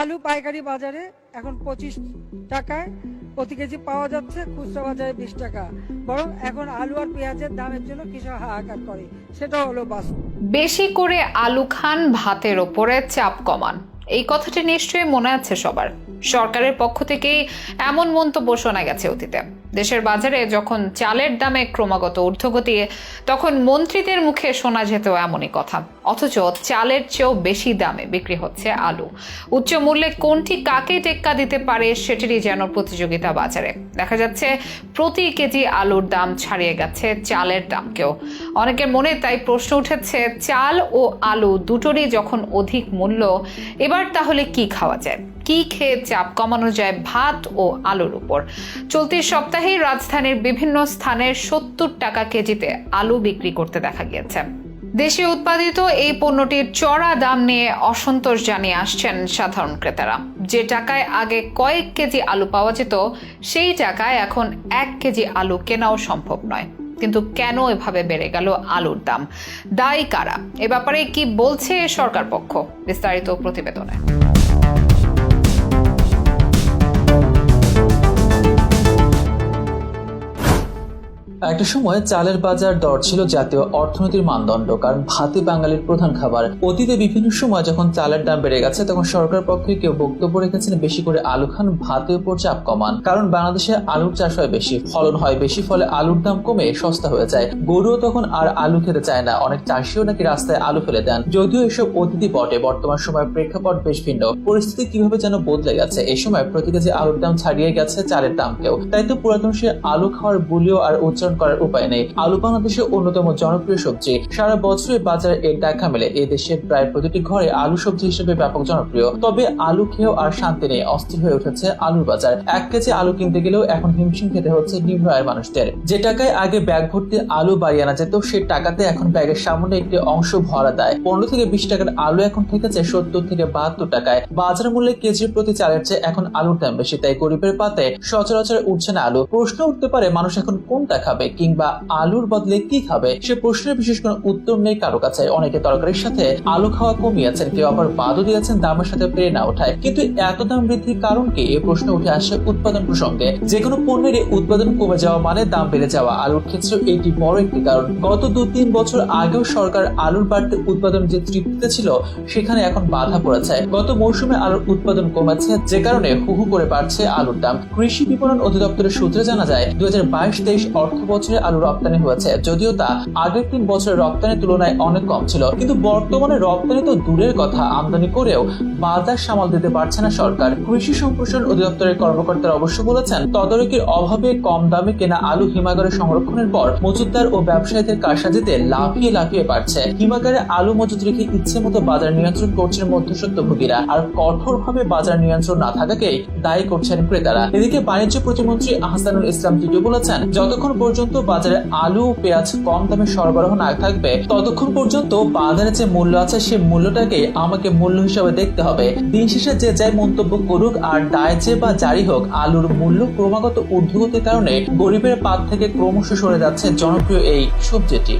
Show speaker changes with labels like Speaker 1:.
Speaker 1: আলু পাইকারি বাজারে এখন 25 টাকায় প্রতি কেজি পাওয়া যাচ্ছে, খুচরা বাজারে 20 টাকা। বরং এখন আলু আর পেঁয়াজের দামের জন্য কৃষক হাহাকার করে, সেটা হলো বাস্তব।
Speaker 2: বেশি করে আলু খান, ভাতের ওপরে চাপ কমান, এই কথাটি নিশ্চয়ই মনে আছে সবার। সরকারের পক্ষ থেকেই এমন মন্তব্য শোনা গেছে অতীতে। দেশের বাজারে যখন চালের দামে ক্রমাগত ঊর্ধ্বগতি, তখন মন্ত্রীদের মুখে শোনা যেত এমনই কথা। অথচ চালের চেয়েও বেশি দামে বিক্রি হচ্ছে আলু। উচ্চ মূল্যে কোনটি কাকে টেক্কা দিতে পারে সেটিরই যেন প্রতিযোগিতা বাজারে। দেখা যাচ্ছে প্রতি কেজি আলুর দাম ছাড়িয়ে গেছে চালের দামকেও। অনেকের মনে তাই প্রশ্ন উঠেছে, চাল ও আলু দুটোরই যখন অধিক মূল্য, এবার তাহলে কি খাওয়া যায়? কি খেয়ে চাপ কমানো যায় ভাত ও আলুর উপর? চলতি সপ্তাহেই রাজধানীর বিভিন্ন স্থানে 70 টাকা কেজিতে আলু বিক্রি করতে দেখা গিয়েছে। দেশে উৎপাদিত এই পণ্যটির চড়া দাম নিয়ে অসন্তোষ জানিয়ে আসছেন সাধারণ ক্রেতারা। যে টাকায় আগে কয়েক কেজি আলু পাওয়া যেত, সেই টাকায় এখন 1 কেজি আলু কেনাও সম্ভব নয়। কিন্তু কেন এভাবে বেড়ে গেল আলুর দাম? দায়ী কারা? এ ব্যাপারে কি বলছে সরকার পক্ষ? বিস্তারিত প্রতিবেদনে।
Speaker 3: একটা সময় চালের বাজার দর ছিল জাতীয় অর্থনীতির মানদণ্ড, কারণ ভাতই বাঙালির প্রধান খাবার। অতীতে বিভিন্ন সময় যখন চালের দাম বেড়ে গেছে, তখন সরকার পক্ষে কেউ বক্তব্য রেখেছেন বেশি করে আলু খান, ভাতের উপর চাপ কমান। কারণ বাংলাদেশে আলুর চাষ হয় বেশি, ফলন হয় বেশি, ফলে আলুর দাম কমে সস্তা হয়ে যায়। গরুও তখন আর আলু খেতে চায় না, অনেক চাষিও নাকি রাস্তায় আলু ফেলে দেন। যদিও এসব অতীতই বটে, বর্তমান সময়ের প্রেক্ষাপট বেশ ভিন্ন। পরিস্থিতি কিভাবে যেন বদলে গেছে। এই সময় প্রতি কেজি আলুর দাম ছাড়িয়ে গেছে চালের দামকেও। তাই তো পুরাতন সে আলু খাওয়ার বুলিও আর উচ্চারণ করার উপায় নেই। আলু বাংলাদেশের অন্যতম জনপ্রিয় সবজি। সারা বছরই বাজারে এর দেখা মেলে। এই দেশের প্রায় প্রতিটি ঘরে আলু সবজি হিসেবে ব্যাপক জনপ্রিয়। তবে আলু খেয়েও আর শান্তি নেই, অস্থির হয়ে উঠেছে আলুর বাজার। 1 কেজি আলু কিনতে গেলেও এখন হিমশিম খেতে হচ্ছে নিম্ন আয়ের মানুষদের। যে টাকায় আগে ব্যাগ ভর্তি আলু বাড়ি আনা যেত, সেই টাকাতে এখন ব্যাগের সামনে একটি অংশ ভরা দেয়। 15 থেকে 20 টাকার আলু এখন ঠেকেছে 70 থেকে 72 টাকায়। বাজার মূল্যে কেজির প্রতি চালের চেয়ে এখন আলুর দাম বেশি, তাই গরিবের পাতে সচরাচর উঠছে না আলু। প্রশ্ন উঠতে পারে, মানুষ এখন কোনটা খাবে, কিংবা আলুর বদলে কি খাবে? সে প্রশ্নের বিশেষ কোনো উত্তর নেই কারো কাছে। অনেকে তরকারির সাথে আলু খাওয়া কমিয়েছেন, কেউ আবার বাদও দিয়েছেন দামের সাথে পেরে না ওঠায়। কিন্তু এত দাম বৃদ্ধির কারণ কি? এই প্রশ্ন উঠে আসে উৎপাদন প্রসঙ্গে। যে কোনো পণ্যের উৎপাদন কমে যাওয়া মানে দাম বেড়ে যাওয়া। আলুর ক্ষেত্রে এটি বড় একটি কারণ। গত 2-3 বছর আগেও সরকার আলুর বাড়তি উৎপাদন যে তৃপ্তিতে ছিল, সেখানে এখন বাধা পড়েছে। গত মৌসুমে আলুর উৎপাদন কমেছে, যে কারণে হুহু করে বাড়ছে আলুর দাম। কৃষি বিপণন অধিদপ্তরের সূত্রে জানা যায়, 2022-23 অর্থ বছরে আলু রপ্তানি হয়েছে, যদিও তা আগের 3 বছরের রপ্তানির তুলনায় অনেক কম ছিল। কিন্তু বর্তমানে রপ্তানি তো দূরের কথা, আমদানি করেও বাজার সামাল দিতে পারছে না সরকার। কৃষি সম্প্রসারণ অধিদপ্তরের কর্মকর্তারা অবশ্য বলেছেন, তদারকির অভাবে কম দামে কেনা আলু হিমাগারে সংরক্ষণের পর মজুতদার ও ব্যবসায়ীদের কারসাজিতে লাফিয়ে বাড়ছে। হিমাগারে আলু মজুত রেখে ইচ্ছে মতো বাজার নিয়ন্ত্রণ করছেন মধ্যস্বত্বভোগীরা, আর কঠোরভাবে বাজার নিয়ন্ত্রণ না থাকাকেই দায়ী করছেন ক্রেতারা। এদিকে বাণিজ্য প্রতিমন্ত্রী আহসানুল ইসলাম টিটু বলেছেন, যতক্ষণ পর্যন্ত বাজারে আলু পেঁয়াজ কম দামে সরবরাহ না থাকবে, ততক্ষণ পর্যন্ত বাজারে যে মূল্য আছে, সে মূল্যটাকে আমাকে মূল্য হিসেবে দেখতে হবে। দিন শেষে যে যাই মন্তব্য করুক আর দায় যে বা জারি হোক, আলুর মূল্য ক্রমাগত ঊর্ধ্বগতির কারণে গরিবের পাত থেকে ক্রমশ সরে যাচ্ছে জনপ্রিয় এই সবজিটি।